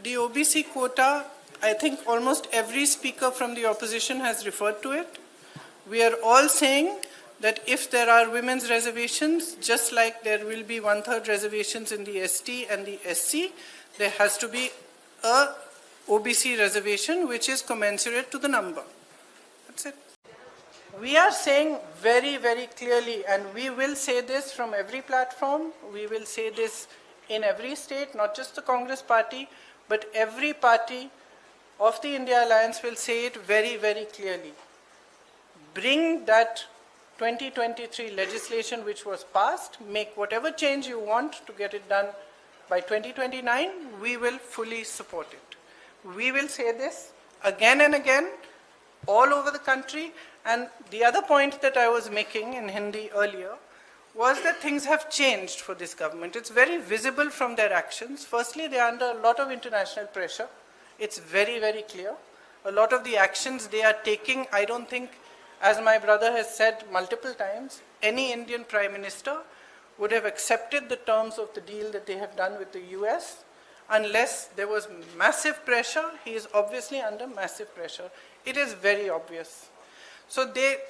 The OBC quota, I think almost every speaker from the opposition has referred to it. We are all saying that if there are women's reservations, just like there will be 1/3 reservations in the ST and the SC, there has to be a OBC reservation which is commensurate to the number. That's it. We are saying very, very clearly, and we will say this from every platform, we will say this in every state, not just the Congress party, but every party of the India Alliance will say it very, very clearly. Bring that 2023 legislation which was passed, make whatever change you want to get it done by 2029, we will fully support it. We will say this again and again, all over the country. And the other point that I was making in Hindi earlier was that things have changed for this government. It's very visible from their actions. Firstly, they are under a lot of international pressure. It's very, very clear. A lot of the actions they are taking, I don't think, as my brother has said multiple times, any Indian Prime Minister would have accepted the terms of the deal that they have done with the US unless there was massive pressure. He is obviously under massive pressure. It is very obvious. So the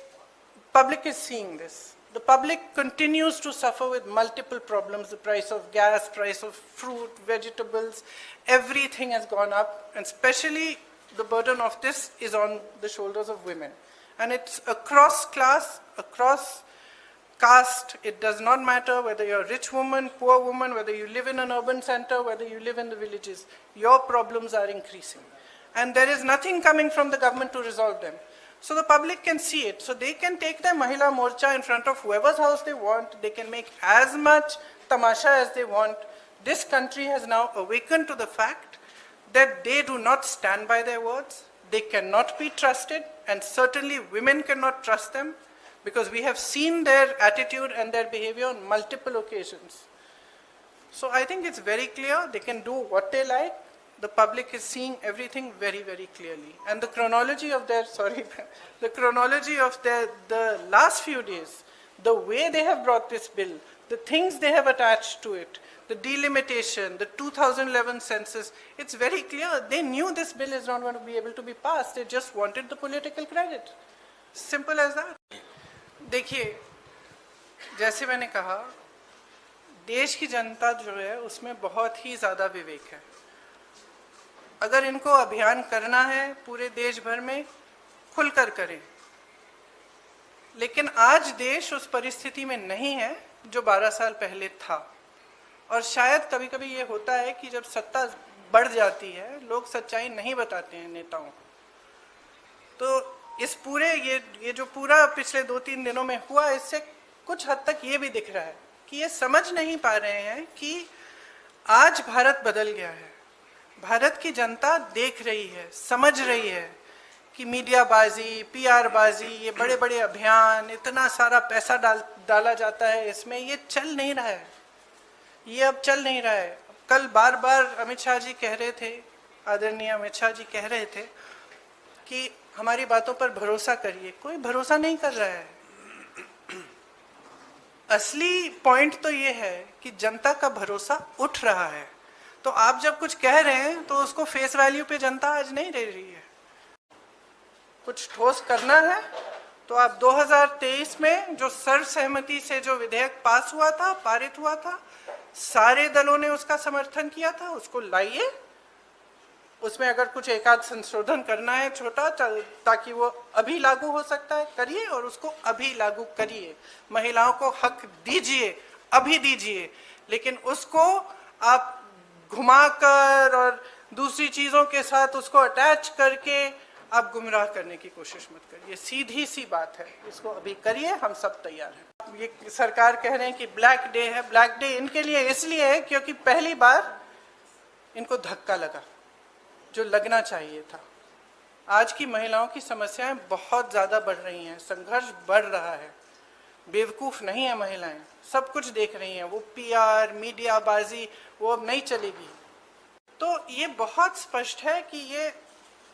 public is seeing this. The public continues to suffer with multiple problems. The price of gas, price of fruit, vegetables, everything has gone up, and especially the burden of this is on the shoulders of women. And it's across class, across caste. It does not matter whether you're a rich woman, poor woman, whether you live in an urban center, whether you live in the villages. Your problems are increasing. And there is nothing coming from the government to resolve them. So the public can see it. So they can take their Mahila Morcha in front of whoever's house they want. They can make as much tamasha as they want. This country has now awakened to the fact that they do not stand by their words. They cannot be trusted, and certainly women cannot trust them, because we have seen their attitude and their behavior on multiple occasions. So I think it's very clear. They can do what they like. The public is seeing everything very, very clearly. And the chronology of their, the last few days, the way they have brought this bill, the things they have attached to it, the delimitation, the 2011 census, it's very clear. They knew this bill is not going to be able to be passed. They just wanted the political credit. Simple as that. देखिए, जैसे मैंने कहा, देश की जनता जो है उसमें बहुत ही ज़्यादा विवेक है. अगर इनको अभियान करना है पूरे देश भर में, खुलकर करें. लेकिन आज देश उस परिस्थिति में नहीं है जो 12 साल पहले था. और शायद कभी कभी ये होता है कि जब सत्ता बढ़ जाती है, लोग सच्चाई नहीं बताते हैं नेताओं. तो इस पूरे ये जो पूरा पिछले 2-3 दिनों में हुआ, इससे कुछ हद तक ये भी दिख रहा है कि ये समझ नहीं पा रहे हैं कि आज भारत बदल गया है. भारत की जनता देख रही है, समझ रही है कि मीडियाबाजी, पीआर बाजी, ये बड़े बड़े अभियान, इतना सारा पैसा डाला जाता है इसमें, ये चल नहीं रहा है. ये अब चल नहीं रहा है. कल बार बार अमित शाह जी कह रहे थे, आदरणीय अमित शाह जी कह रहे थे कि हमारी बातों पर भरोसा करिए. कोई भरोसा नहीं कर रहा है. असली पॉइंट तो ये है कि जनता का भरोसा उठ रहा है. तो आप जब कुछ कह रहे हैं तो उसको फेस वैल्यू पे जनता आज नहीं दे रही है. कुछ ठोस करना है तो आप 2023 में जो सर्वसहमति से जो विधेयक पास हुआ था, पारित हुआ था, सारे दलों ने उसका समर्थन किया था, उसको लाइए. उसमें अगर कुछ एकाध संशोधन करना है छोटा, ताकि वो अभी लागू हो सकता है, करिए, और उसको अभी लागू करिए. महिलाओं को हक दीजिए, अभी दीजिए. लेकिन उसको आप घुमाकर और दूसरी चीजों के साथ उसको अटैच करके आप गुमराह करने की कोशिश मत करिए. सीधी सी बात है, इसको अभी करिए. हम सब तैयार हैं. ये सरकार कह रहे हैं कि ब्लैक डे है. ब्लैक डे इनके लिए इसलिए है क्योंकि पहली बार इनको धक्का लगा जो लगना चाहिए था. आज की महिलाओं की समस्याएं बहुत ज्यादा बढ़ रही हैं, संघर्ष बढ़ रहा है. बेवकूफ नहीं है महिलाएं, सब कुछ देख रही हैं. वो पीआर, मीडियाबाजी, वो अब नहीं चलेगी. तो ये बहुत स्पष्ट है कि ये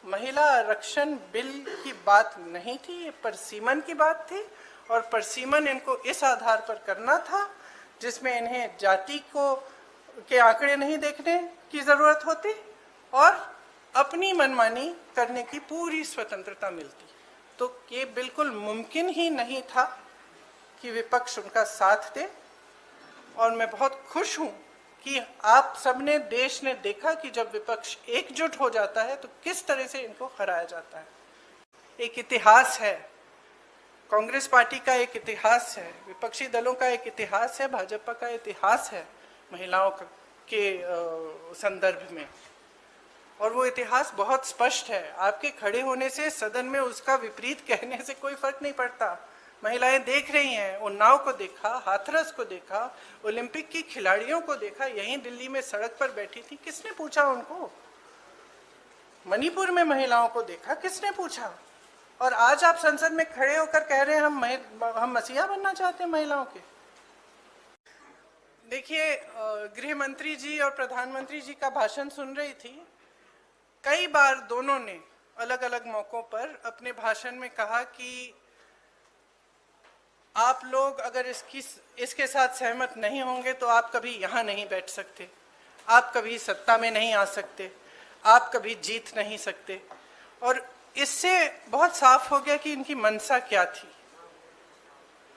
महिला आरक्षण बिल की बात नहीं थी, ये परसीमन की बात थी. और परसीमन इनको इस आधार पर करना था जिसमें इन्हें जाति को के आंकड़े नहीं देखने की जरूरत होती, और अपनी मनमानी करने की पूरी स्वतंत्रता मिलती। तो ये बिल्कुल मुमकिन ही नहीं था कि विपक्ष उनका साथ दे। और मैं बहुत खुश हूं कि आप सबने, देश ने देखा कि जब विपक्ष एकजुट हो जाता है तो किस तरह से इनको हराया जाता है। एक इतिहास है, कांग्रेस पार्टी का एक इतिहास है, विपक्षी दलों का एक इतिहास है, भाजपा का इतिहास है महिलाओं के संदर्भ में। और वो इतिहास बहुत स्पष्ट है। आपके खड़े होने से सदन में उसका विपरीत कहने से कोई फर्क नहीं पड़ता। महिलाएं देख रही हैं, उन्नाव को देखा, हाथरस को देखा, ओलंपिक की खिलाड़ियों को देखा, यहीं दिल्ली में सड़क पर बैठी थी, किसने पूछा उनको? मणिपुर में महिलाओं को देखा, किसने पूछा? और आज आप संसद में खड़े होकर कह रहे हैं हम मसीहा बनना चाहते हैं महिलाओं के। देखिए, गृह मंत्री जी और प्रधानमंत्री जी का भाषण सुन रही थी। कई बार दोनों ने अलग अलग मौकों पर अपने भाषण में कहा कि आप लोग अगर इसके साथ सहमत नहीं होंगे तो आप कभी यहाँ नहीं बैठ सकते, आप कभी सत्ता में नहीं आ सकते, आप कभी जीत नहीं सकते। और इससे बहुत साफ हो गया कि इनकी मंशा क्या थी।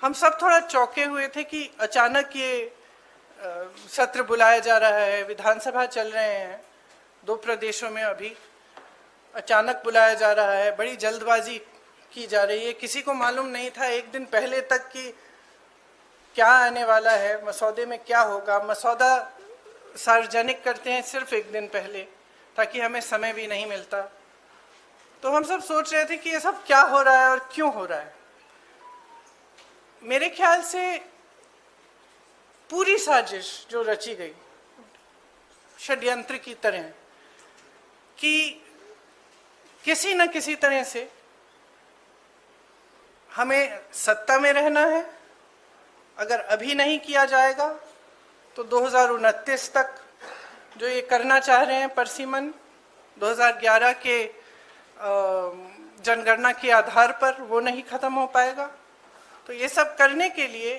हम सब थोड़ा चौंके हुए थे कि अचानक ये सत्र बुलाया जा रहा है, विधानसभा चल रहे हैं 2 प्रदेशों में, अभी अचानक बुलाया जा रहा है, बड़ी जल्दबाजी की जा रही है। किसी को मालूम नहीं था एक दिन पहले तक कि क्या आने वाला है, मसौदे में क्या होगा। मसौदा सार्वजनिक करते हैं सिर्फ एक दिन पहले, ताकि हमें समय भी नहीं मिलता। तो हम सब सोच रहे थे कि ये सब क्या हो रहा है और क्यों हो रहा है। मेरे ख्याल से पूरी साजिश जो रची गई षड्यंत्र की तरह, कि किसी न किसी तरह से हमें सत्ता में रहना है। अगर अभी नहीं किया जाएगा तो 2029 तक जो ये करना चाह रहे हैं परिसीमन, 2011 के जनगणना के आधार पर वो नहीं खत्म हो पाएगा। तो ये सब करने के लिए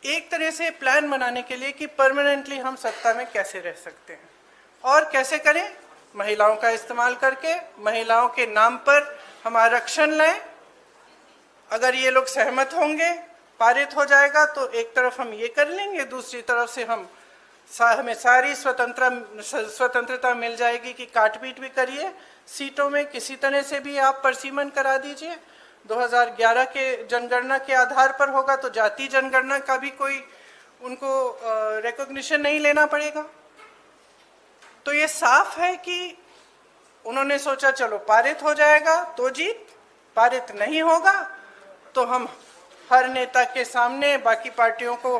एक तरह से प्लान बनाने के लिए कि परमानेंटली हम सत्ता में कैसे रह सकते हैं और कैसे करें, महिलाओं का इस्तेमाल करके, महिलाओं के नाम पर हम आरक्षण लें। अगर ये लोग सहमत होंगे, पारित हो जाएगा तो एक तरफ हम ये कर लेंगे, दूसरी तरफ से हमें सारी स्वतंत्रता मिल जाएगी कि काट-पीट भी करिए, सीटों में किसी तरह से भी आप परिसीमन करा दीजिए। 2011 के जनगणना के आधार पर होगा तो जाति जनगणना का भी कोई उनको रिकॉग्निशन नहीं लेना पड़ेगा। तो ये साफ है कि उन्होंने सोचा चलो पारित हो जाएगा तो जीत, पारित नहीं होगा तो हम हर नेता के सामने बाकी पार्टियों को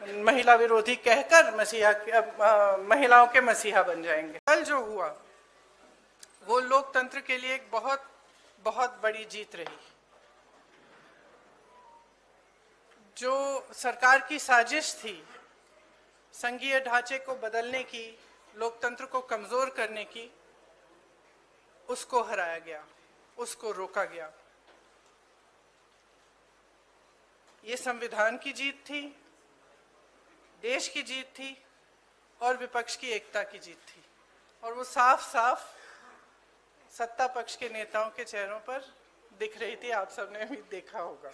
महिला विरोधी कहकर महिलाओं के मसीहा बन जाएंगे। कल जो हुआ वो लोकतंत्र के लिए एक बहुत बहुत बड़ी जीत रही। जो सरकार की साजिश थी संघीय ढांचे को बदलने की, लोकतंत्र को कमजोर करने की, उसको हराया गया, उसको रोका गया। ये संविधान की जीत थी, देश की जीत थी और विपक्ष की एकता की जीत थी। और वो साफ साफ सत्ता पक्ष के नेताओं के चेहरों पर दिख रही थी, आप सबने भी देखा होगा।